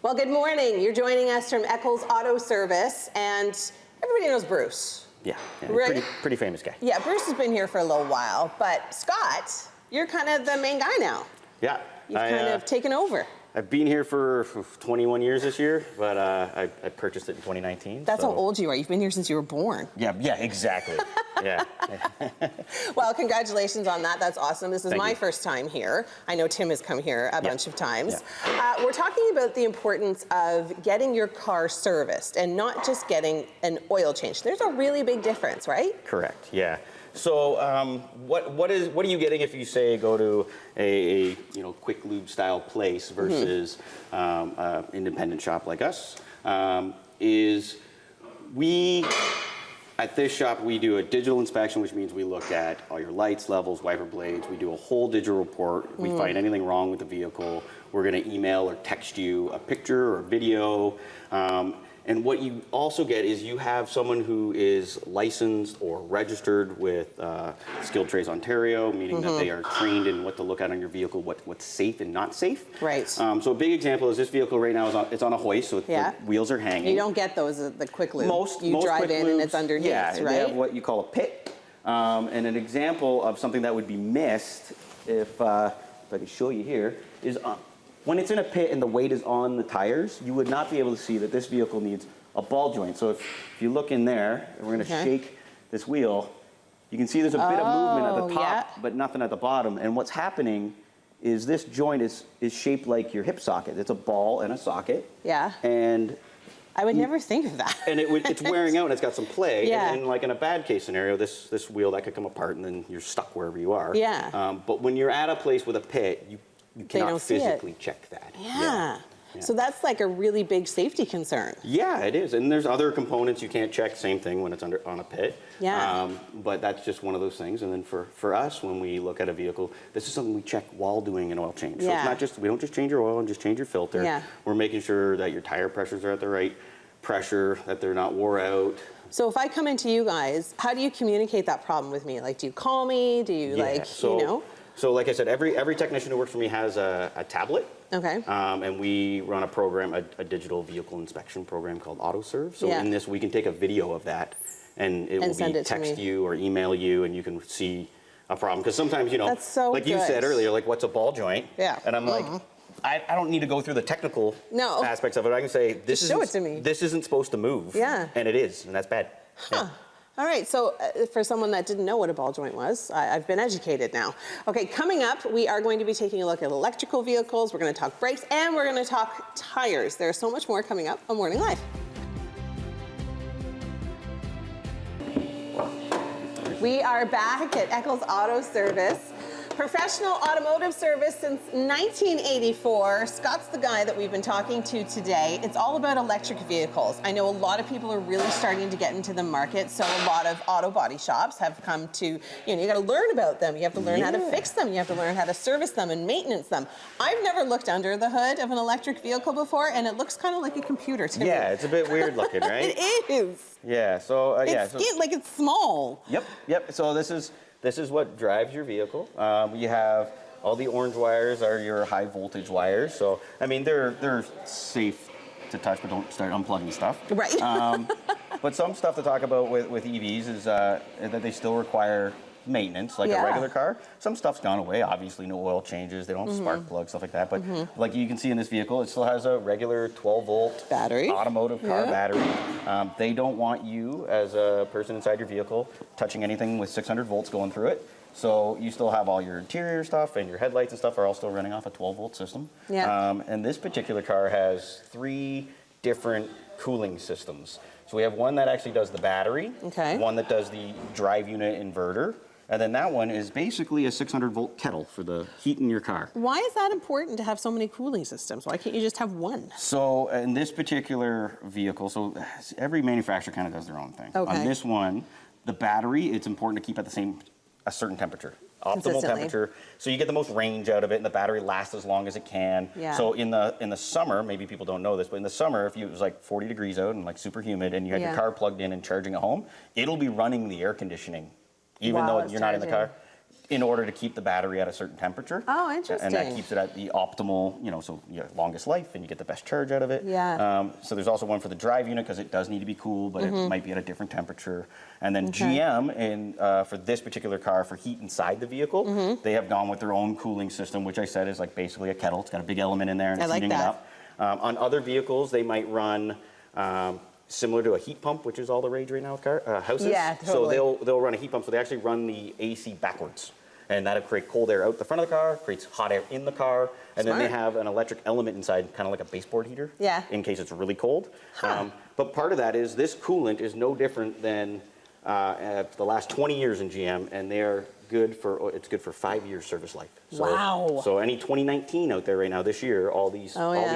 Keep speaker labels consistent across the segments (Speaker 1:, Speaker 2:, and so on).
Speaker 1: Well, good morning. You're joining us from Eccles Auto Service, and everybody knows Bruce.
Speaker 2: Yeah,
Speaker 1: Right?
Speaker 2: pretty famous guy.
Speaker 1: Yeah, Bruce has been here for a little while, but Scott, you're kind of the main guy now.
Speaker 2: Yeah.
Speaker 1: You've kind of taken over.
Speaker 2: I've been here for 21 years this year, but I purchased it in 2019.
Speaker 1: That's how old you are. You've been here since you were born.
Speaker 2: Yeah, exactly. Yeah.
Speaker 1: Well, congratulations on that. That's awesome. This is
Speaker 2: Thank
Speaker 1: my
Speaker 2: you.
Speaker 1: first time here. I know Tim has come here a bunch of times.
Speaker 2: Yeah.
Speaker 1: We're talking about the importance of getting your car serviced and not just getting an oil change. There's a really big difference, right?
Speaker 2: Correct. Yeah. So what are you getting if you say go to a quick lube style place versus independent shop like us? Is we at this shop we do a digital inspection, which means we look at all your lights, levels, wiper blades. We do a whole digital report. We find anything wrong with the vehicle. We're going to email or text you a picture or a video. And what you also get is you have someone who is licensed or registered with Skilled Trades Ontario, meaning that they are trained in what to look at on your vehicle, what's safe and not safe.
Speaker 1: Right.
Speaker 2: So a big example is this vehicle right now it's on a hoist, so the wheels are hanging.
Speaker 1: You don't get those at the quick lube.
Speaker 2: Most
Speaker 1: drive
Speaker 2: quick
Speaker 1: in
Speaker 2: lubes,
Speaker 1: and it's underneath,
Speaker 2: yeah,
Speaker 1: right?
Speaker 2: they have what you call a pit. And an example of something that would be missed, if I can show you here, is when it's in a pit and the weight is on the tires, you would not be able to see that this vehicle needs a ball joint. So if you look in there, and we're going to shake this wheel, you can see there's a bit of movement at the top, but nothing at the bottom. And what's happening is this joint is shaped like your hip socket. It's a ball and a socket.
Speaker 1: Yeah.
Speaker 2: And
Speaker 1: I would never think of that.
Speaker 2: and it's wearing out and it's got some play.
Speaker 1: Yeah.
Speaker 2: And like in a bad case scenario, this wheel that could come apart and then you're stuck wherever you are.
Speaker 1: Yeah.
Speaker 2: But when you're at a place with a pit, you cannot
Speaker 1: don't see it.
Speaker 2: physically check that.
Speaker 1: Yeah. So that's like a really big safety concern.
Speaker 2: Yeah, it is. And there's other components you can't check, same thing when it's on a pit.
Speaker 1: Yeah.
Speaker 2: But that's just one of those things. And then for us, when we look at a vehicle, this is something we check while doing an oil change. So it's not just, we don't just change your oil and just change your filter.
Speaker 1: Yeah.
Speaker 2: We're making sure that your tire pressures are at the right pressure, that they're not wore out.
Speaker 1: So if I come into you guys, how do you communicate that problem with me? Like, do you call me? Do you
Speaker 2: So like I said, every technician who works for me has a tablet.
Speaker 1: Okay.
Speaker 2: And we run a program, a digital vehicle inspection program called Auto Service. So in this, we can take a video of that and it will be text you or email you and you can see a problem. Because sometimes,
Speaker 1: That's so
Speaker 2: like you
Speaker 1: good.
Speaker 2: said earlier, like what's a ball joint?
Speaker 1: Yeah.
Speaker 2: And I'm like, I don't need to go through the technical aspects of it. I can say, this isn't supposed to move.
Speaker 1: Yeah.
Speaker 2: And it is, and that's bad.
Speaker 1: Huh.
Speaker 2: Yeah.
Speaker 1: All right, so for someone that didn't know what a ball joint was, I've been educated now. Okay, coming up, we are going to be taking a look at electrical vehicles, we're going to talk brakes, and we're going to talk tires. There's so much more coming up on Morning Live. We are back at Eccles Auto Service. Professional automotive service since 1984. Scott's the guy that we've been talking to today. It's all about electric vehicles. I know a lot of people are really starting to get into the market, so a lot of auto body shops have come to, you got to learn about them. You have to learn how to fix them. You have to learn how to service them and maintenance them. I've never looked under the hood of an electric vehicle before, and it looks kind of like a computer to me.
Speaker 2: Yeah, it's a bit weird looking, right?
Speaker 1: It is.
Speaker 2: Yeah, so,
Speaker 1: Like it's small.
Speaker 2: Yep, so this is what drives your vehicle. You have all the orange wires are your high voltage wires. So, I mean, they're safe to touch, but don't start unplugging stuff.
Speaker 1: Right.
Speaker 2: But some stuff to talk about with EVs is that they still require maintenance, like a regular car. Some stuff's gone away, obviously, no oil changes, they don't have spark plugs, stuff like that. But like you can see in this vehicle, it still has a regular 12-volt
Speaker 1: battery,
Speaker 2: automotive car battery. They don't want you, as a person inside your vehicle, touching anything with 600 volts going through it. So you still have all your interior stuff and your headlights and stuff are all still running off a 12-volt system.
Speaker 1: Yeah.
Speaker 2: And this particular car has 3 different cooling systems. So we have one that actually does the battery, one that does the drive unit inverter, and then that one is basically a 600-volt kettle for the heat in your car.
Speaker 1: Why is that important to have so many cooling systems? Why can't you just have one?
Speaker 2: So in this particular vehicle, so every manufacturer kind of does their own thing.
Speaker 1: Okay.
Speaker 2: On this one, the battery, it's important to keep at a certain temperature. Optimal temperature, so you get the most range out of it, and the battery lasts as long as it can.
Speaker 1: Yeah.
Speaker 2: So in the summer, maybe people don't know this, but in the summer, if it was like 40 degrees out and like super humid, and you had your car plugged in and charging at home, it'll be running the air conditioning, even though you're not in the car. in order to keep the battery at a certain temperature.
Speaker 1: Oh, interesting.
Speaker 2: And that keeps it at the optimal, so you have longest life and you get the best charge out of it.
Speaker 1: Yeah.
Speaker 2: So there's also one for the drive unit because it does need to be cool, but it might be at a different temperature. And then GM, for this particular car, for heat inside the vehicle, they have gone with their own cooling system, which I said is like basically a kettle. It's got a big element in there and it's heating it up. On other vehicles, they might run similar to a heat pump, which is all the rage right now with houses.
Speaker 1: Yeah, totally.
Speaker 2: So they'll run a heat pump, so they actually run the AC backwards. And that'll create cold air out the front of the car, creates hot air in the car, and then they have an electric element inside, kind of like a baseboard heater, in case it's really cold. But part of that is this coolant is no different than the last 20 years in GM, and they're it's good for 5 years service life. So,
Speaker 1: wow.
Speaker 2: So any 2019 out there right now this year, all these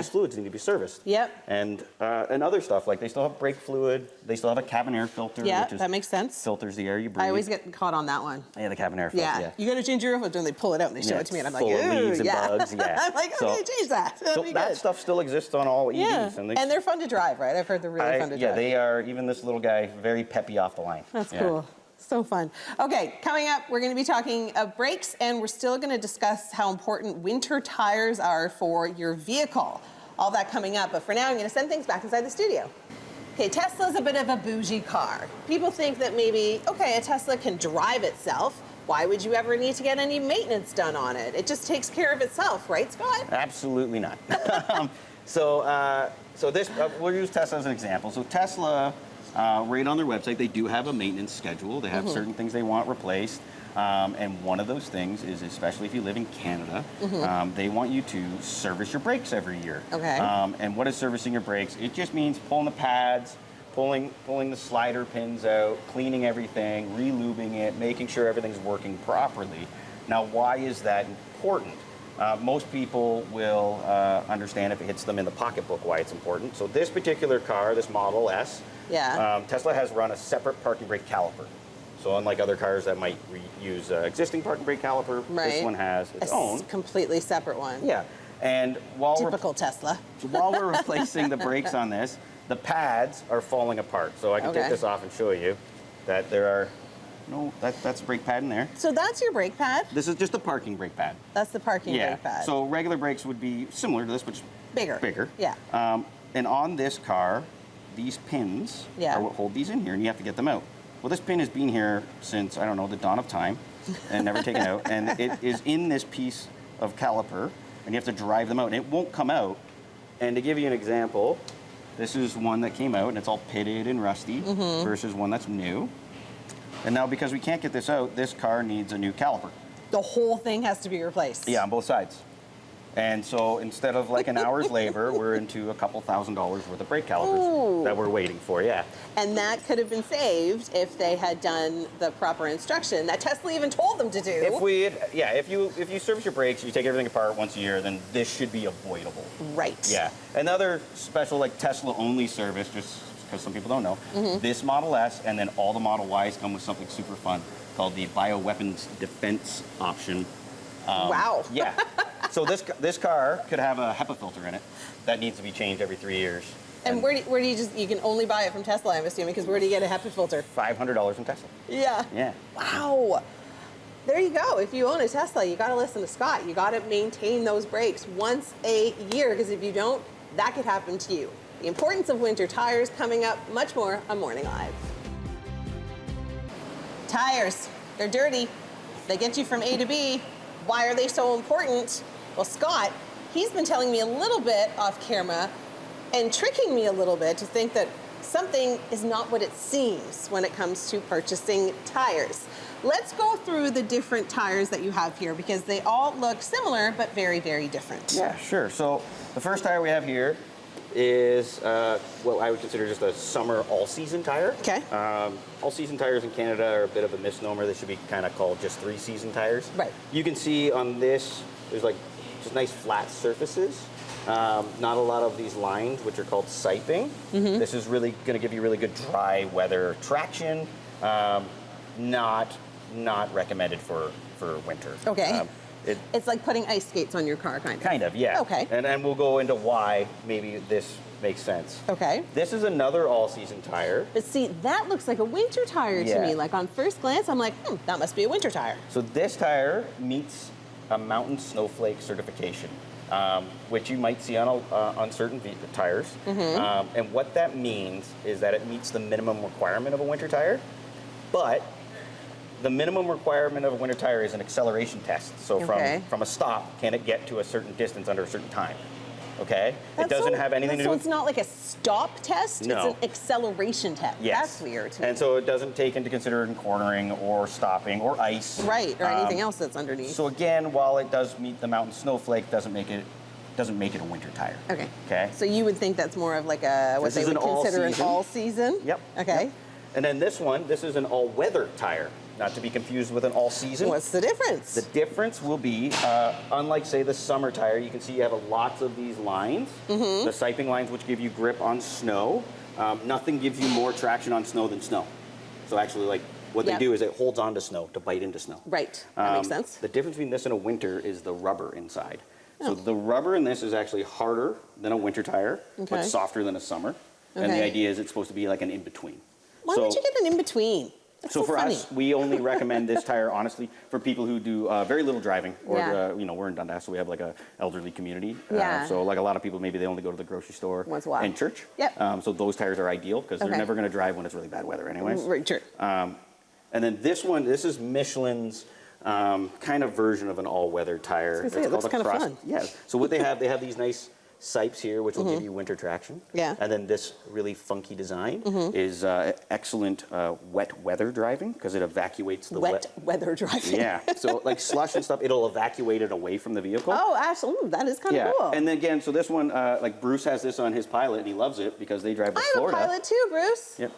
Speaker 2: fluids need to be serviced.
Speaker 1: Yep.
Speaker 2: And other stuff, like they still have brake fluid, they still have a cabin air filter.
Speaker 1: Yeah,
Speaker 2: which
Speaker 1: that makes sense.
Speaker 2: Filters the air you breathe.
Speaker 1: I always get caught on that one.
Speaker 2: Yeah, the cabin air filter.
Speaker 1: Yeah. You got to change your air filter and they pull it out and they show it to me and I'm like,
Speaker 2: full of leaves and
Speaker 1: yeah.
Speaker 2: bugs. Yeah.
Speaker 1: I'm like, okay, change that.
Speaker 2: So that stuff still exists on all EVs.
Speaker 1: Yeah. And they're fun to drive, right? I've heard they're really fun to drive.
Speaker 2: Yeah, they are. Even this little guy, very peppy off the line.
Speaker 1: That's cool. So fun. Okay, coming up, we're going to be talking brakes, and we're still going to discuss how important winter tires are for your vehicle. All that coming up, but for now, I'm going to send things back inside the studio. Okay, Tesla's a bit of a bougie car. People think that maybe, okay, a Tesla can drive itself. Why would you ever need to get any maintenance done on it? It just takes care of itself, right, Scott?
Speaker 2: Absolutely not. So we'll use Tesla as an example. So Tesla, right on their website, they do have a maintenance schedule. They have certain things they want replaced. And one of those things is, especially if you live in Canada, they want you to service your brakes every year.
Speaker 1: Okay.
Speaker 2: And what is servicing your brakes? It just means pulling the pads, pulling the slider pins out, cleaning everything, re-lubing it, making sure everything's working properly. Now, why is that important? Most people will understand if it hits them in the pocketbook why it's important. So this particular car, this Model S, Tesla has run a separate parking brake caliper. So unlike other cars that might use existing parking brake caliper, this one has its own.
Speaker 1: Completely separate one.
Speaker 2: Yeah. And while
Speaker 1: Tesla.
Speaker 2: While we're replacing the brakes on this, the pads are falling apart. So I can take this off and show you that there are that's a brake pad in there.
Speaker 1: So that's your brake pad?
Speaker 2: This is just a parking brake pad.
Speaker 1: That's the parking brake pad.
Speaker 2: So regular brakes would be similar to this, but bigger.
Speaker 1: Yeah.
Speaker 2: And on this car, these pins are what hold these in here, and you have to get them out. Well, this pin has been here since, I don't know, the dawn of time, and never taken out. And it is in this piece of caliper, and you have to drive them out, and it won't come out. And to give you an example, this is one that came out, and it's all pitted and rusty, versus one that's new. And now, because we can't get this out, this car needs a new caliper.
Speaker 1: The whole thing has to be replaced.
Speaker 2: Yeah, on both sides. And so instead of like an hour's labor, we're into a couple $1,000s worth of brake calipers that we're waiting for,
Speaker 1: And that could have been saved if they had done the proper instruction that Tesla even told them to do.
Speaker 2: If you service your brakes, you take everything apart once a year, then this should be avoidable.
Speaker 1: Right.
Speaker 2: Yeah. Another special like Tesla only service, just because some people don't know, this Model S and then all the Model Ys come with something super fun called the Bioweapons Defense option.
Speaker 1: Wow.
Speaker 2: Yeah. So this car could have a HEPA filter in it that needs to be changed every 3 years.
Speaker 1: And where do you can only buy it from Tesla, I'm assuming, because where do you get a HEPA filter?
Speaker 2: $500 from Tesla.
Speaker 1: Yeah.
Speaker 2: Yeah.
Speaker 1: Wow. There you go. If you own a Tesla, you got to listen to Scott. You got to maintain those brakes once a year, because if you don't, that could happen to you. The importance of winter tires coming up, much more on Morning Live. Tires, they're dirty. They get you from A to B. Why are they so important? Well, Scott, he's been telling me a little bit off camera and tricking me a little bit to think that something is not what it seems when it comes to purchasing tires. Let's go through the different tires that you have here, because they all look similar but very, very different.
Speaker 2: Yeah, sure. So the first tire we have here is what I would consider just a summer all-season tire.
Speaker 1: Okay.
Speaker 2: All-season tires in Canada are a bit of a misnomer. They should be kind of called just three-season tires.
Speaker 1: Right.
Speaker 2: You can see on this, there's like just nice flat surfaces. Not a lot of these lines, which are called siping. This is really going to give you really good dry weather traction. Not recommended for winter.
Speaker 1: Okay. It's like putting ice skates on your car, kind of.
Speaker 2: Kind of, yeah.
Speaker 1: Okay.
Speaker 2: And then we'll go into why maybe this makes sense.
Speaker 1: Okay.
Speaker 2: This is another all-season tire.
Speaker 1: But see, that looks like a winter tire to
Speaker 2: Yeah.
Speaker 1: me. Like on first glance, I'm like, that must be a winter tire.
Speaker 2: So this tire meets a mountain snowflake certification, which you might see on certain tires. And what that means is that it meets the minimum requirement of a winter tire, but the minimum requirement of a winter tire is an acceleration test. So from a stop, can it get to a certain distance under a certain time? Okay? It doesn't have anything to do
Speaker 1: So
Speaker 2: with...
Speaker 1: it's not like a stop test,
Speaker 2: No.
Speaker 1: it's an acceleration test.
Speaker 2: Yes.
Speaker 1: That's weird to me.
Speaker 2: And so it doesn't take into consideration cornering or stopping or ice.
Speaker 1: Right, or anything else that's underneath.
Speaker 2: So again, while it does meet the mountain snowflake, doesn't make it a winter tire.
Speaker 1: Okay.
Speaker 2: Okay.
Speaker 1: So you would think that's more of like a, what
Speaker 2: This
Speaker 1: they
Speaker 2: is
Speaker 1: would
Speaker 2: an
Speaker 1: consider
Speaker 2: all-season.
Speaker 1: an all-season?
Speaker 2: Yep.
Speaker 1: Okay.
Speaker 2: Yep. And then this is an all-weather tire, not to be confused with an all-season.
Speaker 1: What's the difference?
Speaker 2: The difference will be, unlike, say, the summer tire, you can see you have lots of these lines, the siping lines, which give you grip on snow. Nothing gives you more traction on snow than snow. So actually, like, what they do is it holds on to snow, to bite into snow.
Speaker 1: Right, that makes sense.
Speaker 2: The difference between this and a winter is the rubber inside. So the rubber in this is actually harder than a winter tire, but softer than a summer. And the idea is it's supposed to be like an in-between.
Speaker 1: Why would you get an in-between? That's so
Speaker 2: for
Speaker 1: funny.
Speaker 2: us, we only recommend this tire, honestly, for people who do very little driving, or we're in Dundas, so we have like a elderly community. So like a lot of people, maybe they only go to the grocery store and church.
Speaker 1: Yep.
Speaker 2: So those tires are ideal because they're never going to drive when it's really bad weather, anyways.
Speaker 1: Right, sure.
Speaker 2: And then this is Michelin's kind of version of an all-weather tire.
Speaker 1: It looks kind of fun.
Speaker 2: Yeah. So what they have these nice sipes here, which will give you winter traction.
Speaker 1: Yeah.
Speaker 2: And then this really funky design is excellent wet weather driving because it evacuates the
Speaker 1: wet weather driving.
Speaker 2: Yeah. So like slush and stuff, it'll evacuate it away from the vehicle.
Speaker 1: Oh, absolutely. That is kind of cool.
Speaker 2: And then again, so this one, like Bruce has this on his Pilot and he loves it because they drive to Florida.
Speaker 1: I'm a pilot too, Bruce.
Speaker 2: Yep.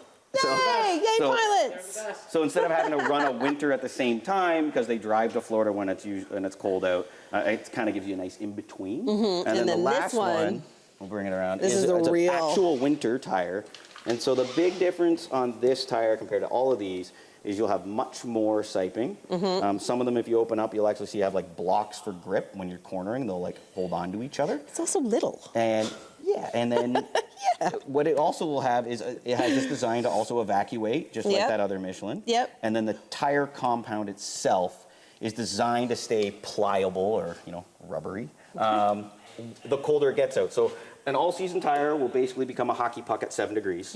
Speaker 1: Yay! Yay, pilots!
Speaker 2: So instead of having to run a winter at the same time, because they drive to Florida when it's cold out, it kind of gives you a nice in between. And then the last one, we'll bring it around.
Speaker 1: This is a
Speaker 2: it's
Speaker 1: real
Speaker 2: an actual winter tire. And so the big difference on this tire compared to all of these is you'll have much more siping. Some of them, if you open up, you'll actually see you have like blocks for grip when you're cornering. They'll like hold on to each other.
Speaker 1: It's also little.
Speaker 2: And and then what it also will have is it has this design to also evacuate, just like that other Michelin. And then the tire compound itself is designed to stay pliable or rubbery the colder it gets out. So an all-season tire will basically become a hockey puck at 7 degrees.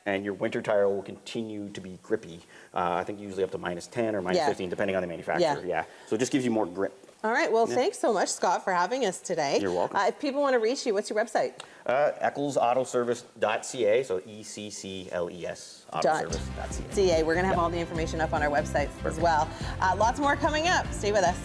Speaker 2: And your winter tire will continue to be grippy. I think usually up to -10 or -15, depending on the manufacturer. So it just gives you more grip.
Speaker 1: All right. Well, thanks so much, Scott, for having us today.
Speaker 2: You're welcome.
Speaker 1: If people want to reach you, what's your website?
Speaker 2: EcclesAutoService.ca, so ECCLES Autoservice.ca.
Speaker 1: We're going to have all the information up on our website as well. Lots more coming up. Stay with us.